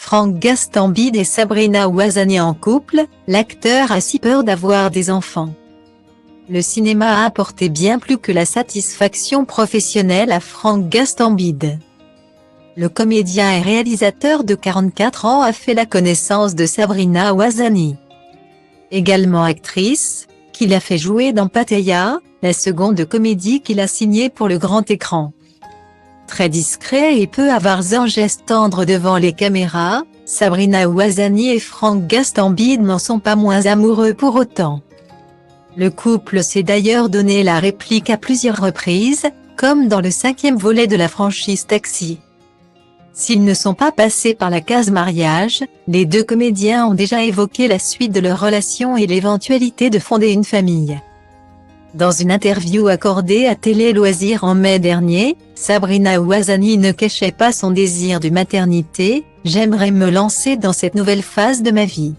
Franck Gastambide et Sabrina Ouazani en couple, l'acteur a si peur d'avoir des enfants. Le cinéma a apporté bien plus que la satisfaction professionnelle à Franck Gastambide. Le comédien et réalisateur de 44 ans a fait la connaissance de Sabrina Ouazani, également actrice, qu'il a fait jouer dans Pattaya, la seconde comédie qu'il a signée pour le grand écran. Très discret et peu avare en gestes tendres devant les caméras, Sabrina Ouazani et Franck Gastambide n'en sont pas moins amoureux pour autant. Le couple s'est d'ailleurs donné la réplique à plusieurs reprises, comme dans le 5e volet de la franchise Taxi. S'ils ne sont pas passés par la case mariage, les deux comédiens ont déjà évoqué la suite de leur relation et l'éventualité de fonder une famille. Dans une interview accordée à Télé Loisirs en mai dernier, Sabrina Ouazani ne cachait pas son désir de maternité. « J'aimerais me lancer dans cette nouvelle phase de ma vie.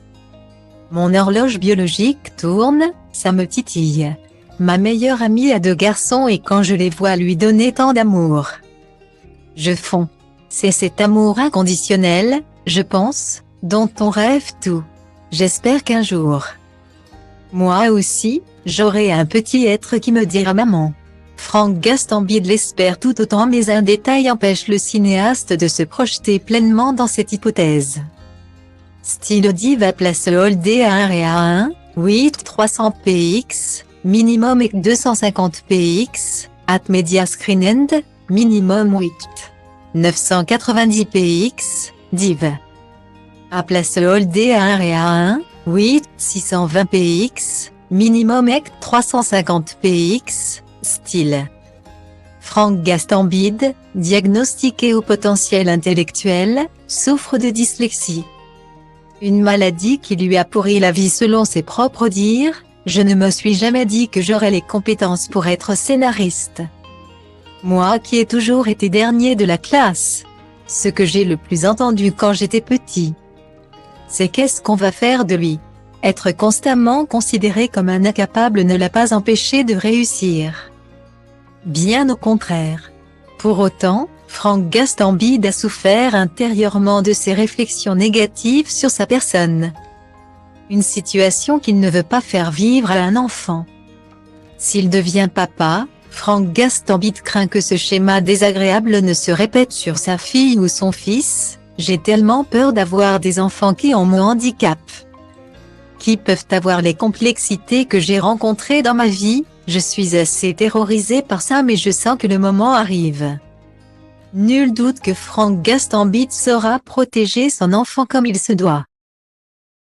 Mon horloge biologique tourne, ça me titille. Ma meilleure amie a 2 garçons et quand je les vois lui donner tant d'amour, je fonds. C'est cet amour inconditionnel, je pense, dont on rêve tout. J'espère qu'un jour, moi aussi, j'aurai un petit être qui me dira maman. » Franck Gastambide l'espère tout autant, mais un détail empêche le cinéaste de se projeter pleinement dans cette hypothèse. Style Diva place Holdé à 1 à 1, 8 300 px, minimum et 250 px, at Media Screen End, minimum 8 990 px, div. À place Holdé à 1 à 1, 8 620 px, minimum et 350 px, style. Franck Gastambide, diagnostiqué au potentiel intellectuel, souffre de dyslexie. Une maladie qui lui a pourri la vie selon ses propres dires. « Je ne me suis jamais dit que j'aurais les compétences pour être scénariste. Moi qui ai toujours été dernier de la classe. Ce que j'ai le plus entendu quand j'étais petit, c'est qu'est-ce qu'on va faire de lui. Être constamment considéré comme un incapable ne l'a pas empêché de réussir. Bien au contraire. » Pour autant, Franck Gastambide a souffert intérieurement de ces réflexions négatives sur sa personne. Une situation qu'il ne veut pas faire vivre à un enfant. S'il devient papa, Franck Gastambide craint que ce schéma désagréable ne se répète sur sa fille ou son fils. « J'ai tellement peur d'avoir des enfants qui ont mon handicap, qui peuvent avoir les complexités que j'ai rencontrées dans ma vie. Je suis assez terrorisé par ça, mais je sens que le moment arrive. » Nul doute que Franck Gastambide saura protéger son enfant comme il se doit.